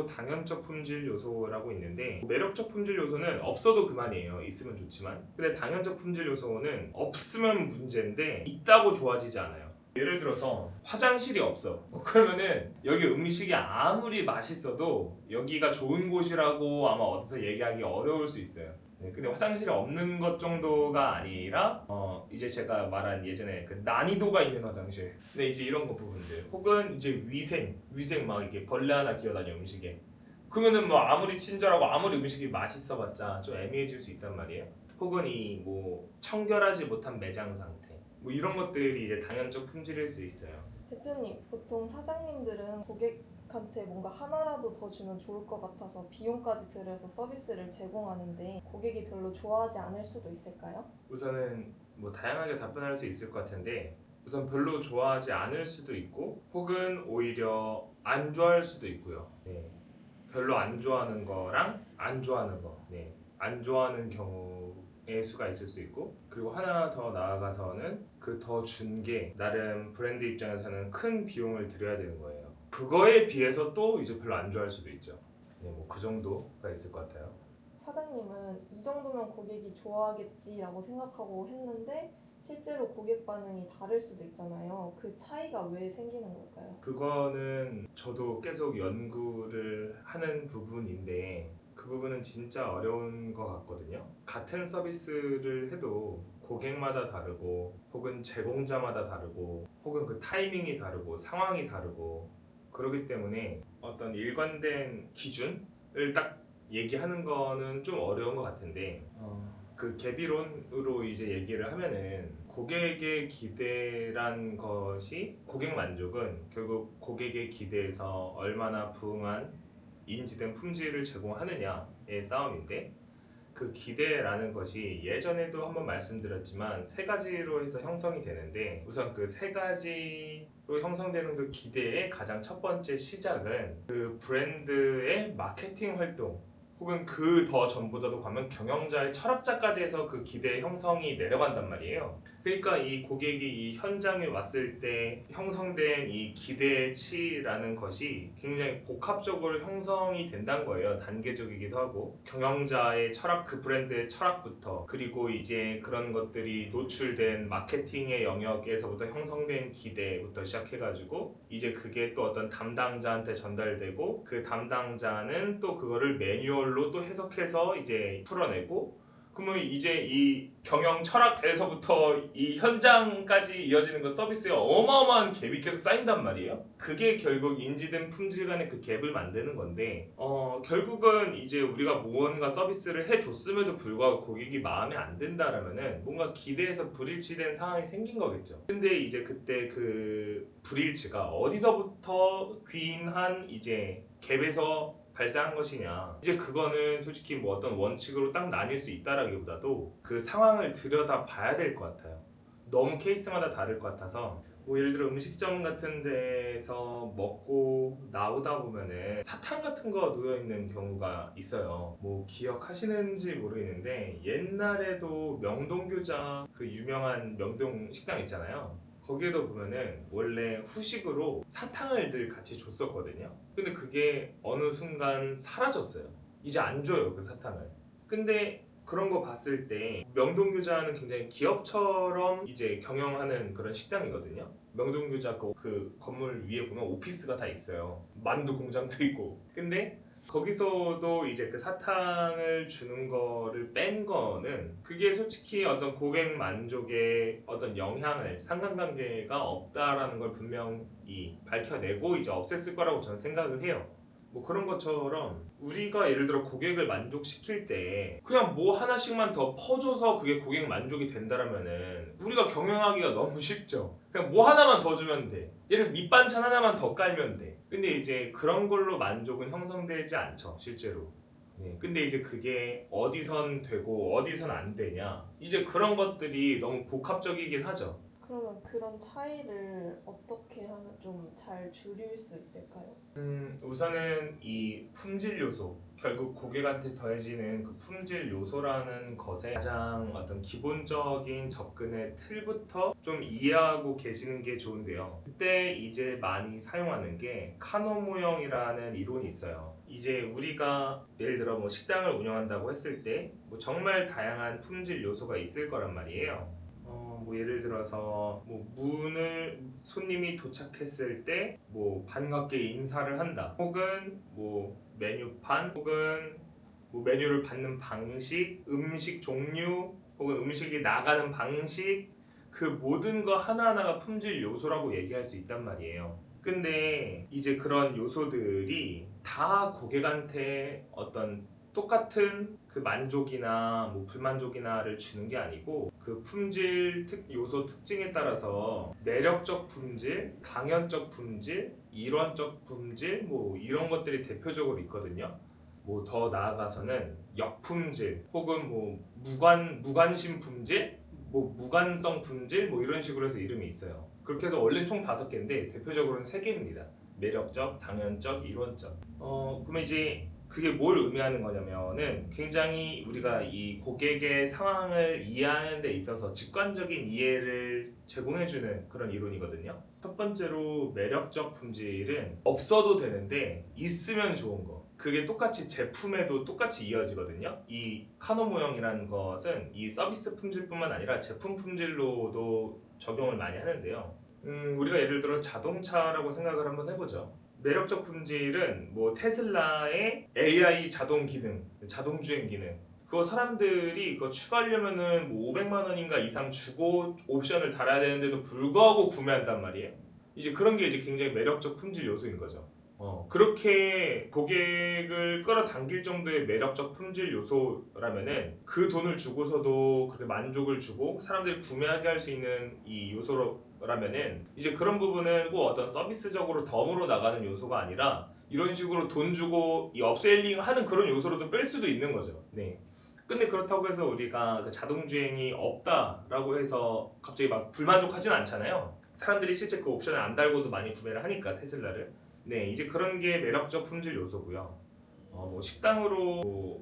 당연적 품질 요소라고 있는데, 매력적 품질 요소는 없어도 그만이에요. 있으면 좋지만. 근데 당연적 품질 요소는 없으면 문제인데 있다고 좋아지지 않아요. 예를 들어서 화장실이 없어. 그러면은 여기 음식이 아무리 맛있어도 여기가 좋은 곳이라고 아마 어디서 얘기하기 어려울 수 있어요. 네, 근데 화장실이 없는 것 정도가 아니라 이제 제가 말한 예전에 그 난이도가 있는 화장실. 근데 이제 이런 거 부분들 혹은 이제 위생 막 이렇게 벌레 하나 기어다녀 음식에. 그러면은 뭐 아무리 친절하고 아무리 음식이 맛있어봤자 좀 애매해질 수 있단 말이에요. 혹은 이 뭐 청결하지 못한 매장 상태. 뭐 이런 것들이 이제 당연적 품질일 수 있어요. 대표님, 보통 사장님들은 고객한테 뭔가 하나라도 더 주면 좋을 것 같아서 비용까지 들여서 서비스를 제공하는데 고객이 별로 좋아하지 않을 수도 있을까요? 우선은 뭐 다양하게 답변할 수 있을 것 같은데, 우선 별로 좋아하지 않을 수도 있고 혹은 오히려 안 좋아할 수도 있고요. 네. 별로 안 좋아하는 거랑 안 좋아하는 거, 네. 안 좋아하는 경우의 수가 있을 수 있고, 그리고 하나 더 나아가서는 그 더 준 게 나름 브랜드 입장에서는 큰 비용을 들여야 되는 거예요. 그거에 비해서 또 이제 별로 안 좋아할 수도 있죠. 네, 뭐 그 정도가 있을 것 같아요. 사장님은 이 정도면 고객이 좋아하겠지라고 생각하고 했는데 실제로 고객 반응이 다를 수도 있잖아요. 그 차이가 왜 생기는 걸까요? 그거는 저도 계속 연구를 하는 부분인데, 그 부분은 진짜 어려운 것 같거든요. 같은 서비스를 해도 고객마다 다르고 혹은 제공자마다 다르고 혹은 그 타이밍이 다르고 상황이 다르고 그렇기 때문에 어떤 일관된 기준을 딱 얘기하는 거는 좀 어려운 것 같은데, 그 개비론으로 이제 얘기를 하면은 고객의 기대란 것이, 고객 만족은 결국 고객의 기대에서 얼마나 부응한 인지된 품질을 제공하느냐의 싸움인데, 그 기대라는 것이 예전에도 한번 말씀드렸지만 세 가지로 해서 형성이 되는데, 우선 그 세 가지로 형성되는 그 기대의 가장 첫 번째 시작은 그 브랜드의 마케팅 활동 혹은 그 더 전보다도 가면 경영자의 철학자까지 해서 그 기대 형성이 내려간단 말이에요. 그러니까 이 고객이 이 현장에 왔을 때 형성된 이 기대치라는 것이 굉장히 복합적으로 형성이 된다는 거예요. 단계적이기도 하고 경영자의 철학, 그 브랜드의 철학부터, 그리고 이제 그런 것들이 노출된 마케팅의 영역에서부터 형성된 기대부터 시작해가지고 이제 그게 또 어떤 담당자한테 전달되고 그 담당자는 또 그거를 매뉴얼로 또 해석해서 이제 풀어내고, 그러면 이제 이 경영 철학에서부터 이 현장까지 이어지는 그 서비스에 어마어마한 갭이 계속 쌓인단 말이에요. 그게 결국 인지된 품질 간의 그 갭을 만드는 건데, 결국은 이제 우리가 무언가 서비스를 해줬음에도 불구하고 고객이 마음에 안 든다라면은 뭔가 기대에서 불일치된 상황이 생긴 거겠죠. 근데 이제 그때 그 불일치가 어디서부터 귀인한 이제 갭에서 발생한 것이냐, 이제 그거는 솔직히 뭐 어떤 원칙으로 딱 나뉠 수 있다라기보다도 그 상황을 들여다 봐야 될 것 같아요. 너무 케이스마다 다를 것 같아서, 뭐 예를 들어 음식점 같은 데서 먹고 나오다 보면은 사탕 같은 거 놓여 있는 경우가 있어요. 뭐 기억하시는지 모르겠는데 옛날에도 명동교자, 그 유명한 명동 식당 있잖아요. 거기에도 보면은 원래 후식으로 사탕을 늘 같이 줬었거든요. 근데 그게 어느 순간 사라졌어요. 이제 안 줘요, 그 사탕을. 근데 그런 거 봤을 때 명동교자는 굉장히 기업처럼 이제 경영하는 그런 식당이거든요. 명동교자 그 건물 위에 보면 오피스가 다 있어요. 만두 공장도 있고. 근데 거기서도 이제 그 사탕을 주는 거를 뺀 거는 그게 솔직히 어떤 고객 만족에 어떤 영향을, 상관관계가 없다라는 걸 분명히 밝혀내고 이제 없앴을 거라고 저는 생각을 해요. 뭐 그런 것처럼 우리가 예를 들어 고객을 만족시킬 때 그냥 뭐 하나씩만 더 퍼줘서 그게 고객 만족이 된다라면은 우리가 경영하기가 너무 쉽죠. 그냥 뭐 하나만 더 주면 돼. 예를 들어 밑반찬 하나만 더 깔면 돼. 근데 이제 그런 걸로 만족은 형성되지 않죠, 실제로. 네, 근데 이제 그게 어디선 되고 어디선 안 되냐, 이제 그런 것들이 너무 복합적이긴 하죠. 그러면 그런 차이를 어떻게 하면 좀 잘 줄일 수 있을까요? 우선은 이 품질 요소, 결국 고객한테 더해지는 그 품질 요소라는 것에 가장 어떤 기본적인 접근의 틀부터 좀 이해하고 계시는 게 좋은데요. 그때 이제 많이 사용하는 게 카노 모형이라는 이론이 있어요. 이제 우리가 예를 들어 뭐 식당을 운영한다고 했을 때 뭐 정말 다양한 품질 요소가 있을 거란 말이에요. 뭐 예를 들어서 뭐 문을 손님이 도착했을 때 뭐 반갑게 인사를 한다, 혹은 뭐 메뉴판, 혹은 뭐 메뉴를 받는 방식, 음식 종류, 혹은 음식이 나가는 방식, 그 모든 거 하나하나가 품질 요소라고 얘기할 수 있단 말이에요. 근데 이제 그런 요소들이 다 고객한테 어떤 똑같은 그 만족이나 뭐 불만족이나를 주는 게 아니고 그 품질 요소 특징에 따라서 매력적 품질, 당연적 품질, 일원적 품질 뭐 이런 것들이 대표적으로 있거든요. 뭐 더 나아가서는 역품질, 혹은 뭐 무관심 품질, 뭐 무관성 품질 뭐 이런 식으로 해서 이름이 있어요. 그렇게 해서 원래는 총 5개인데 대표적으로는 3개입니다. 매력적, 당연적, 일원적. 그러면 이제 그게 뭘 의미하는 거냐면은 굉장히 우리가 이 고객의 상황을 이해하는 데 있어서 직관적인 이해를 제공해주는 그런 이론이거든요. 첫 번째로 매력적 품질은 없어도 되는데 있으면 좋은 거. 그게 똑같이 제품에도 똑같이 이어지거든요. 이 카노 모형이라는 것은 이 서비스 품질뿐만 아니라 제품 품질로도 적용을 많이 하는데요. 우리가 예를 들어 자동차라고 생각을 한번 해보죠. 매력적 품질은 뭐 테슬라의 AI 자동 기능, 자동 주행 기능. 그거 사람들이 그거 추가하려면은 뭐 500만 원인가 이상 주고 옵션을 달아야 되는데도 불구하고 구매한단 말이에요. 이제 그런 게 이제 굉장히 매력적 품질 요소인 거죠. 그렇게 고객을 끌어당길 정도의 매력적 품질 요소라면은 그 돈을 주고서도 그렇게 만족을 주고 사람들이 구매하게 할 수 있는 이 요소라면은 이제 그런 부분은 꼭 어떤 서비스적으로 덤으로 나가는 요소가 아니라 이런 식으로 돈 주고 이 업셀링 하는 그런 요소로도 뺄 수도 있는 거죠. 네. 근데 그렇다고 해서 우리가 그 자동주행이 없다라고 해서 갑자기 막 불만족하진 않잖아요. 사람들이 실제 그 옵션을 안 달고도 많이 구매를 하니까 테슬라를. 네, 이제 그런 게 매력적 품질 요소고요. 뭐 식당으로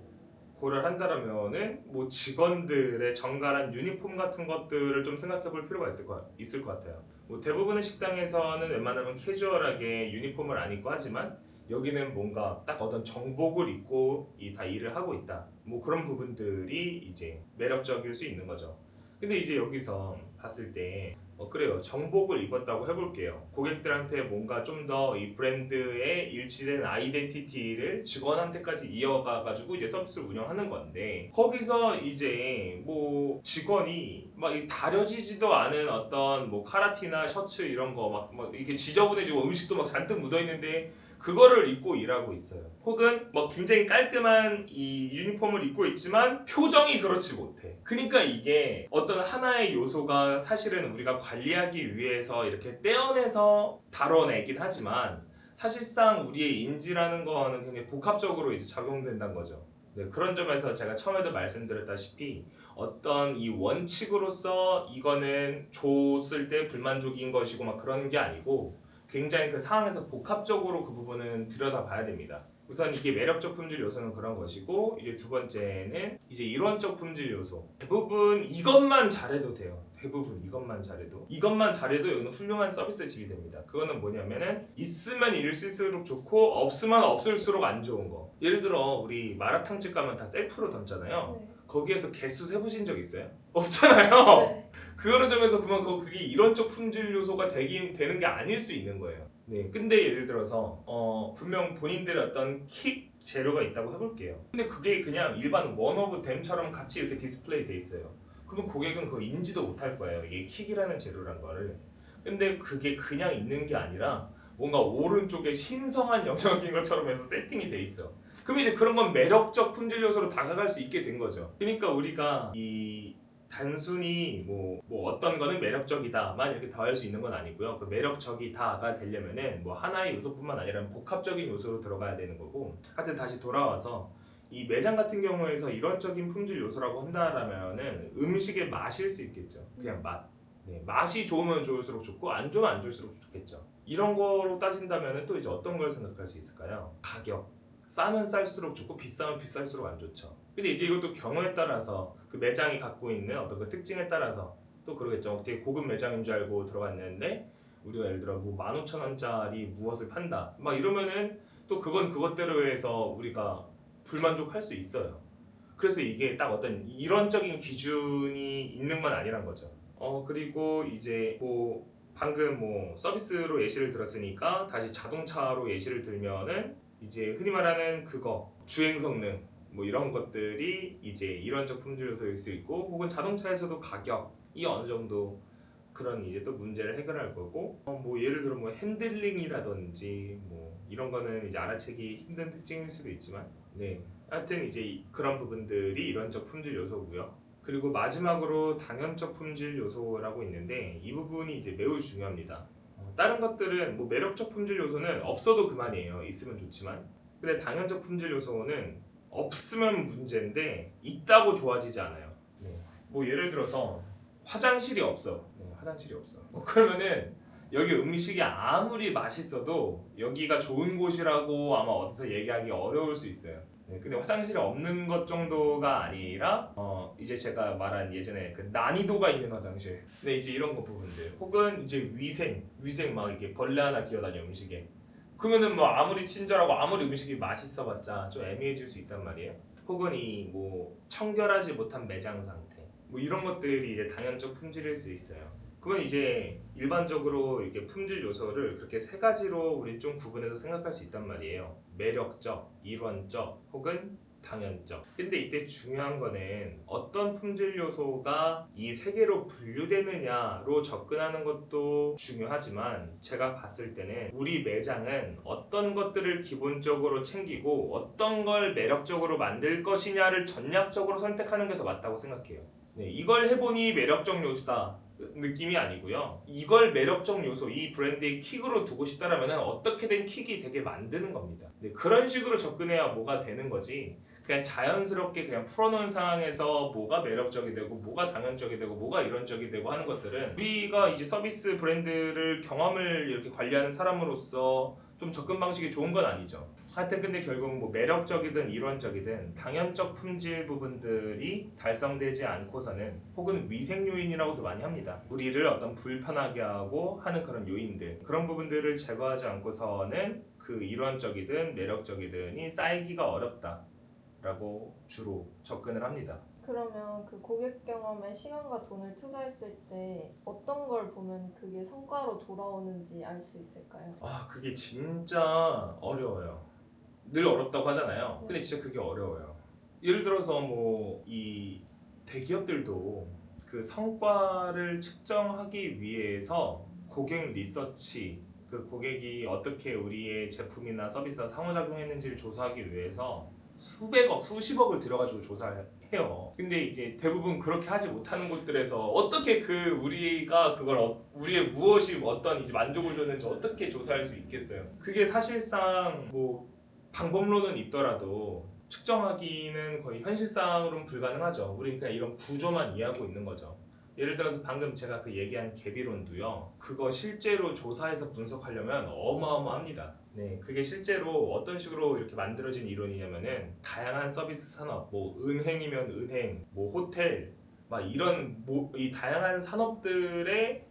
고려를 한다면은 뭐 직원들의 정갈한 유니폼 같은 것들을 좀 생각해볼 필요가 있을 것 같아요. 뭐 대부분의 식당에서는 웬만하면 캐주얼하게 유니폼을 안 입고 하지만 여기는 뭔가 딱 어떤 정복을 입고 다 일을 하고 있다. 뭐 그런 부분들이 이제 매력적일 수 있는 거죠. 근데 이제 여기서 봤을 때 그래요. 정복을 입었다고 해볼게요. 고객들한테 뭔가 좀 더 이 브랜드의 일치된 아이덴티티를 직원한테까지 이어가가지고 이제 서비스를 운영하는 건데 거기서 이제 뭐 직원이 막 다려지지도 않은 어떤 뭐 카라티나 셔츠 이런 거 막 이렇게 지저분해지고 음식도 막 잔뜩 묻어있는데 그거를 입고 일하고 있어요. 혹은 뭐 굉장히 깔끔한 이 유니폼을 입고 있지만 표정이 그렇지 못해. 그러니까 이게 어떤 하나의 요소가 사실은 우리가 관리하기 위해서 이렇게 떼어내서 다뤄내긴 하지만 사실상 우리의 인지라는 거는 굉장히 복합적으로 이제 작용된다는 거죠. 네, 그런 점에서 제가 처음에도 말씀드렸다시피 어떤 이 원칙으로서 이거는 줬을 때 불만족인 것이고 막 그런 게 아니고 굉장히 그 상황에서 복합적으로 그 부분은 들여다봐야 됩니다. 우선 이게 매력적 품질 요소는 그런 것이고 이제 두 번째는 이제 일원적 품질 요소. 대부분 이것만 잘해도 돼요. 대부분 이것만 잘해도 여기는 훌륭한 서비스직이 됩니다. 그거는 뭐냐면은 있으면 있을수록 좋고 없으면 없을수록 안 좋은 거. 예를 들어 우리 마라탕집 가면 다 셀프로 담잖아요. 네. 거기에서 개수 세보신 적 있어요? 없잖아요. 네. 그런 점에서 그만 그게 이론적 품질 요소가 되는 게 아닐 수 있는 거예요. 네. 근데 예를 들어서 분명 본인들의 어떤 킥 재료가 있다고 해볼게요. 근데 그게 그냥 일반 원 오브 댐처럼 같이 이렇게 디스플레이 돼 있어요. 그러면 고객은 그거 인지도 못할 거예요. 이게 킥이라는 재료란 거를. 근데 그게 그냥 있는 게 아니라 뭔가 오른쪽에 신성한 영역인 것처럼 해서 세팅이 돼 있어. 그럼 이제 그런 건 매력적 품질 요소로 다가갈 수 있게 된 거죠. 그러니까 우리가 이 단순히 뭐 어떤 거는 매력적이다만 이렇게 더할 수 있는 건 아니고요. 그 매력적이다가 되려면은 뭐 하나의 요소뿐만 아니라 복합적인 요소로 들어가야 되는 거고. 하여튼 다시 돌아와서 이 매장 같은 경우에서 일원적인 품질 요소라고 한다라면은 음식의 맛일 수 있겠죠. 그냥 맛. 네, 맛이 좋으면 좋을수록 좋고 안 좋으면 안 좋을수록 좋겠죠. 이런 거로 따진다면 또 이제 어떤 걸 생각할 수 있을까요? 가격. 싸면 쌀수록 좋고 비싸면 비쌀수록 안 좋죠. 근데 이제 이것도 경우에 따라서 그 매장이 갖고 있는 어떤 그 특징에 따라서 또 그러겠죠. 되게 고급 매장인 줄 알고 들어갔는데 우리가 예를 들어 뭐 15,000원짜리 무엇을 판다 막 이러면은 또 그건 그것대로 해서 우리가 불만족할 수 있어요. 그래서 이게 딱 어떤 이론적인 기준이 있는 건 아니란 거죠. 그리고 이제 뭐 방금 뭐 서비스로 예시를 들었으니까 다시 자동차로 예시를 들면은 이제 흔히 말하는 그거 주행 성능 뭐 이런 것들이 이제 이론적 품질 요소일 수 있고 혹은 자동차에서도 가격이 어느 정도 그런 이제 또 문제를 해결할 거고 뭐 예를 들어 뭐 핸들링이라든지 뭐 이런 거는 이제 알아채기 힘든 특징일 수도 있지만 네 하여튼 이제 그런 부분들이 이론적 품질 요소고요. 그리고 마지막으로 당연적 품질 요소라고 있는데 이 부분이 이제 매우 중요합니다. 다른 것들은 뭐 매력적 품질 요소는 없어도 그만이에요. 있으면 좋지만 근데 당연적 품질 요소는 없으면 문제인데 있다고 좋아지지 않아요. 네. 뭐 예를 들어서 화장실이 없어. 네, 화장실이 없어. 그러면은 여기 음식이 아무리 맛있어도 여기가 좋은 곳이라고 아마 어디서 얘기하기 어려울 수 있어요. 네, 근데 화장실이 없는 것 정도가 아니라 이제 제가 말한 예전에 그 난이도가 있는 화장실. 네, 이제 이런 거 부분들. 혹은 이제 위생 막 이렇게 벌레 하나 기어다녀 음식에. 그러면은 뭐 아무리 친절하고 아무리 음식이 맛있어봤자 좀 애매해질 수 있단 말이에요. 혹은 이 뭐 청결하지 못한 매장 상태. 뭐 이런 것들이 이제 당연적 품질일 수 있어요. 그건 이제 일반적으로 이렇게 품질 요소를 그렇게 세 가지로 우리 좀 구분해서 생각할 수 있단 말이에요. 매력적, 일원적, 혹은 당연적. 근데 이때 중요한 거는 어떤 품질 요소가 이 세 개로 분류되느냐로 접근하는 것도 중요하지만 제가 봤을 때는 우리 매장은 어떤 것들을 기본적으로 챙기고 어떤 걸 매력적으로 만들 것이냐를 전략적으로 선택하는 게 더 맞다고 생각해요. 네, 이걸 해보니 매력적 요소다 느낌이 아니고요. 이걸 매력적 요소, 이 브랜드의 킥으로 두고 싶다라면 어떻게든 킥이 되게 만드는 겁니다. 네, 그런 식으로 접근해야 뭐가 되는 거지. 그냥 자연스럽게 그냥 풀어놓은 상황에서 뭐가 매력적이 되고 뭐가 당연적이 되고 뭐가 이론적이 되고 하는 것들은 우리가 이제 서비스 브랜드를 경험을 이렇게 관리하는 사람으로서 좀 접근 방식이 좋은 건 아니죠. 하여튼 근데 결국 뭐 매력적이든 이론적이든 당연적 품질 부분들이 달성되지 않고서는 혹은 위생 요인이라고도 많이 합니다. 우리를 어떤 불편하게 하고 하는 그런 요인들 그런 부분들을 제거하지 않고서는 그 이론적이든 매력적이든이 쌓이기가 어렵다라고 주로 접근을 합니다. 그러면 그 고객 경험에 시간과 돈을 투자했을 때 어떤 걸 보면 그게 성과로 돌아오는지 알 수 있을까요? 그게 진짜 어려워요. 늘 어렵다고 하잖아요. 네. 근데 진짜 그게 어려워요. 예를 들어서 뭐 이 대기업들도 그 성과를 측정하기 위해서 고객 리서치, 그 고객이 어떻게 우리의 제품이나 서비스와 상호작용했는지를 조사하기 위해서 수백억, 수십억을 들여가지고 조사를 해요. 근데 이제 대부분 그렇게 하지 못하는 곳들에서 어떻게 그 우리가 그걸 우리의 무엇이 어떤 이제 만족을 줬는지 어떻게 조사할 수 있겠어요? 그게 사실상 뭐 방법론은 있더라도 측정하기는 거의 현실상으로는 불가능하죠. 우리는 그냥 이런 구조만 이해하고 있는 거죠. 예를 들어서 방금 제가 그 얘기한 개비론도요. 그거 실제로 조사해서 분석하려면 어마어마합니다. 네, 그게 실제로 어떤 식으로 이렇게 만들어진 이론이냐면은 다양한 서비스 산업, 뭐 은행이면 은행, 뭐 호텔, 막 이런 뭐 이 다양한 산업들에서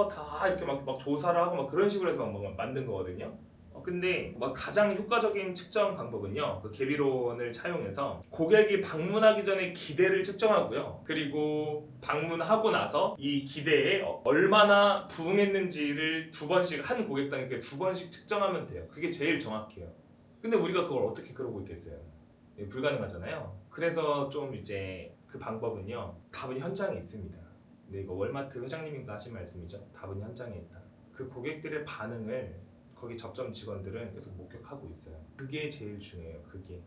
다 이렇게 막 조사를 하고 막 그런 식으로 해서 막 만든 거거든요. 근데 막 가장 효과적인 측정 방법은요. 그 개비론을 차용해서 고객이 방문하기 전에 기대를 측정하고요. 그리고 방문하고 나서 이 기대에 얼마나 부응했는지를 두 번씩 한 고객당 이렇게 두 번씩 측정하면 돼요. 그게 제일 정확해요. 근데 우리가 그걸 어떻게 그러고 있겠어요? 불가능하잖아요. 그래서 좀 이제 그 방법은요. 답은 현장에 있습니다. 근데 이거 월마트 회장님인가 하신 말씀이죠. 답은 현장에 있다. 그 고객들의 반응을 거기 접점 직원들은 계속 목격하고 있어요. 그게 제일 중요해요.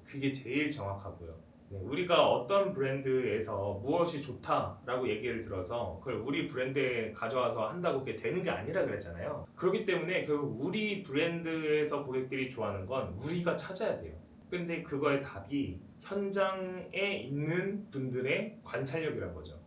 그게 제일 정확하고요. 네, 우리가 어떤 브랜드에서 무엇이 좋다라고 얘기를 들어서 그걸 우리 브랜드에 가져와서 한다고 그게 되는 게 아니라 그랬잖아요. 그렇기 때문에 결국 우리 브랜드에서 고객들이 좋아하는 건 우리가 찾아야 돼요. 근데 그거의 답이 현장에 있는 분들의 관찰력이란 거죠.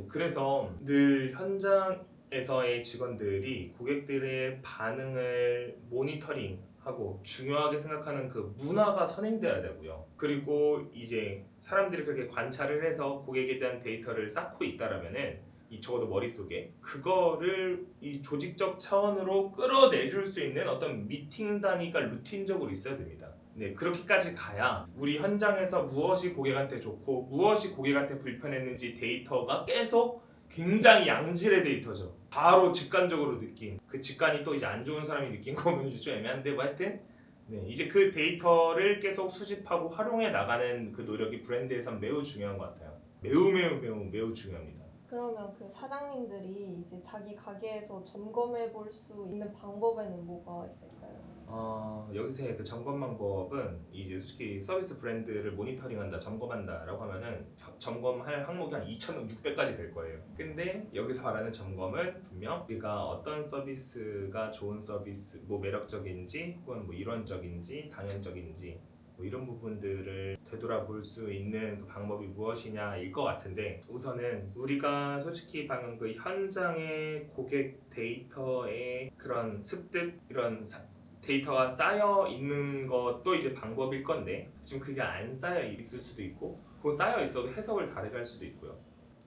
그래서 늘 현장에서의 직원들이 고객들의 반응을 모니터링하고 중요하게 생각하는 그 문화가 선행돼야 되고요. 그리고 이제 사람들이 그렇게 관찰을 해서 고객에 대한 데이터를 쌓고 있다라면은 이 적어도 머릿속에 그거를 이 조직적 차원으로 끌어내줄 수 있는 어떤 미팅 단위가 루틴적으로 있어야 됩니다. 네, 그렇게까지 가야 우리 현장에서 무엇이 고객한테 좋고 무엇이 고객한테 불편했는지 데이터가 계속 굉장히 양질의 데이터죠. 바로 직관적으로 느낀 그 직관이 또 이제 안 좋은 사람이 느낀 거면 이제 좀 애매한데 뭐 하여튼 네, 이제 그 데이터를 계속 수집하고 활용해 나가는 그 노력이 브랜드에선 매우 중요한 것 같아요. 매우 중요합니다. 그러면 그 사장님들이 이제 자기 가게에서 점검해 볼 수 있는 방법에는 뭐가 있을까요? 여기서의 그 점검 방법은 이제 솔직히 서비스 브랜드를 모니터링한다, 점검한다라고 하면은 점검할 항목이 한 2,600가지 될 거예요. 근데 여기서 말하는 점검은 분명 우리가 어떤 서비스가 좋은 서비스, 뭐 매력적인지 혹은 뭐 일원적인지 당연적인지 뭐 이런 부분들을 되돌아볼 수 있는 그 방법이 무엇이냐일 것 같은데 우선은 우리가 솔직히 방금 그 현장의 고객 데이터의 그런 습득 이런 데이터가 쌓여 있는 것도 이제 방법일 건데 지금 그게 안 쌓여 있을 수도 있고 그건 쌓여 있어도 해석을 다르게 할 수도 있고요.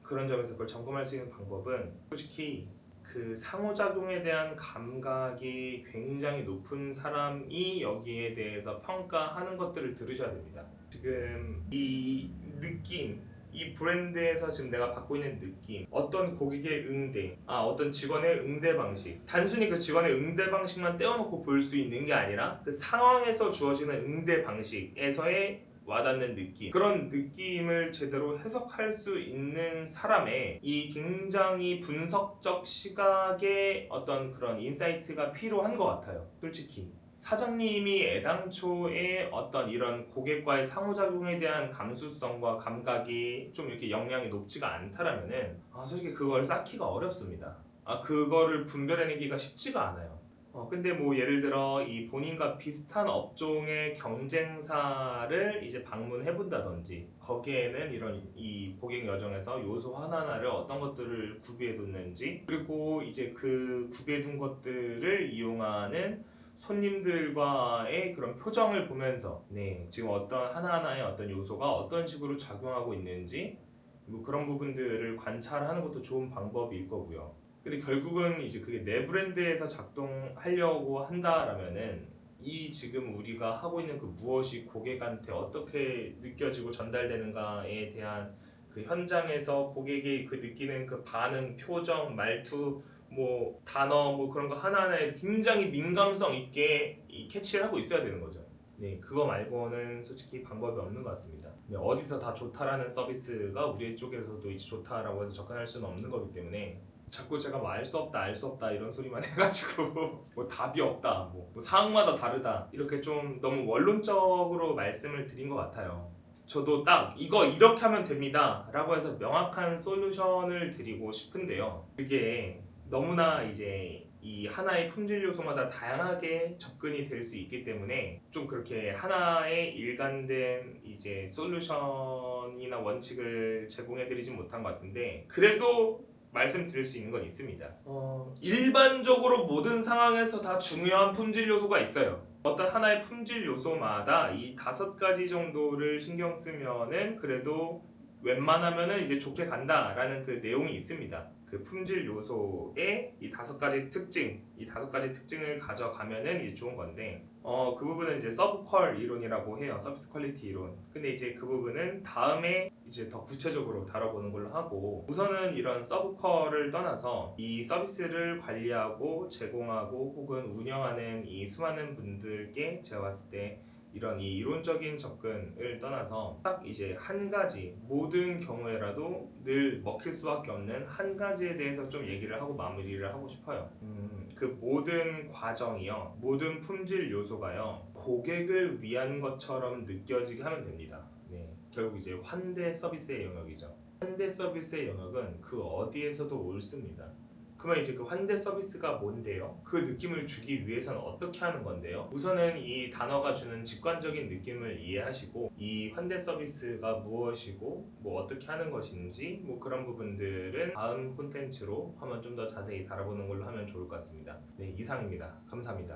그런 점에서 그걸 점검할 수 있는 방법은 솔직히 그 상호작용에 대한 감각이 굉장히 높은 사람이 여기에 대해서 평가하는 것들을 들으셔야 됩니다. 지금 이 느낌, 이 브랜드에서 지금 내가 받고 있는 느낌, 어떤 고객의 응대, 어떤 직원의 응대 방식, 단순히 그 직원의 응대 방식만 떼어놓고 볼 수 있는 게 아니라 그 상황에서 주어지는 응대 방식에서의 와닿는 느낌, 그런 느낌을 제대로 해석할 수 있는 사람의 이 굉장히 분석적 시각의 어떤 그런 인사이트가 필요한 것 같아요. 솔직히 사장님이 애당초에 어떤 이런 고객과의 상호작용에 대한 감수성과 감각이 좀 이렇게 역량이 높지가 않다라면은 솔직히 그걸 쌓기가 어렵습니다. 그거를 분별해내기가 쉽지가 않아요. 근데 뭐 예를 들어 이 본인과 비슷한 업종의 경쟁사를 이제 방문해 본다든지 거기에는 이런 이 고객 여정에서 요소 하나하나를 어떤 것들을 구비해 뒀는지 그리고 이제 그 구비해 둔 것들을 이용하는 손님들과의 그런 표정을 보면서 네 지금 어떤 하나하나의 어떤 요소가 어떤 식으로 작용하고 있는지 뭐 그런 부분들을 관찰하는 것도 좋은 방법일 거고요. 근데 결국은 이제 그게 내 브랜드에서 작동하려고 한다라면은 이 지금 우리가 하고 있는 그 무엇이 고객한테 어떻게 느껴지고 전달되는가에 대한 그 현장에서 고객이 그 느끼는 그 반응, 표정, 말투, 뭐 단어 뭐 그런 거 하나하나에 굉장히 민감성 있게 이 캐치를 하고 있어야 되는 거죠. 네, 그거 말고는 솔직히 방법이 없는 것 같습니다. 네, 어디서 다 좋다라는 서비스가 우리 쪽에서도 이제 좋다라고 해서 접근할 수는 없는 거기 때문에 자꾸 제가 뭐 알 수 없다 이런 소리만 해가지고 뭐 답이 없다 뭐 상황마다 다르다 이렇게 좀 너무 원론적으로 말씀을 드린 것 같아요. 저도 딱 이거 이렇게 하면 됩니다 라고 해서 명확한 솔루션을 드리고 싶은데요. 그게 너무나 이제 이 하나의 품질 요소마다 다양하게 접근이 될 수 있기 때문에 좀 그렇게 하나의 일관된 이제 솔루션이나 원칙을 제공해드리지 못한 것 같은데 그래도 말씀드릴 수 있는 건 있습니다. 일반적으로 모든 상황에서 다 중요한 품질 요소가 있어요. 어떤 하나의 품질 요소마다 이 5가지 정도를 신경 쓰면은 그래도 웬만하면은 이제 좋게 간다라는 그 내용이 있습니다. 그 품질 요소의 이 5가지 특징, 이 5가지 특징을 가져가면은 이제 좋은 건데, 그 부분은 이제 서브퀄 이론이라고 해요. 서비스 퀄리티 이론. 근데 이제 그 부분은 다음에 이제 더 구체적으로 다뤄보는 걸로 하고, 우선은 이런 서브퀄을 떠나서 이 서비스를 관리하고 제공하고 혹은 운영하는 이 수많은 분들께 제가 봤을 때 이런 이 이론적인 접근을 떠나서 딱 이제 한 가지 모든 경우에라도 늘 먹힐 수밖에 없는 한 가지에 대해서 좀 얘기를 하고 마무리를 하고 싶어요. 그 모든 과정이요, 모든 품질 요소가요, 고객을 위한 것처럼 느껴지게 하면 됩니다. 네, 결국 이제 환대 서비스의 영역이죠. 환대 서비스의 영역은 그 어디에서도 옳습니다. 그러면 이제 그 환대 서비스가 뭔데요? 그 느낌을 주기 위해서는 어떻게 하는 건데요? 우선은 이 단어가 주는 직관적인 느낌을 이해하시고 이 환대 서비스가 무엇이고 뭐 어떻게 하는 것인지 뭐 그런 부분들은 다음 콘텐츠로 한번 좀 더 자세히 다뤄보는 걸로 하면 좋을 것 같습니다. 네, 이상입니다. 감사합니다.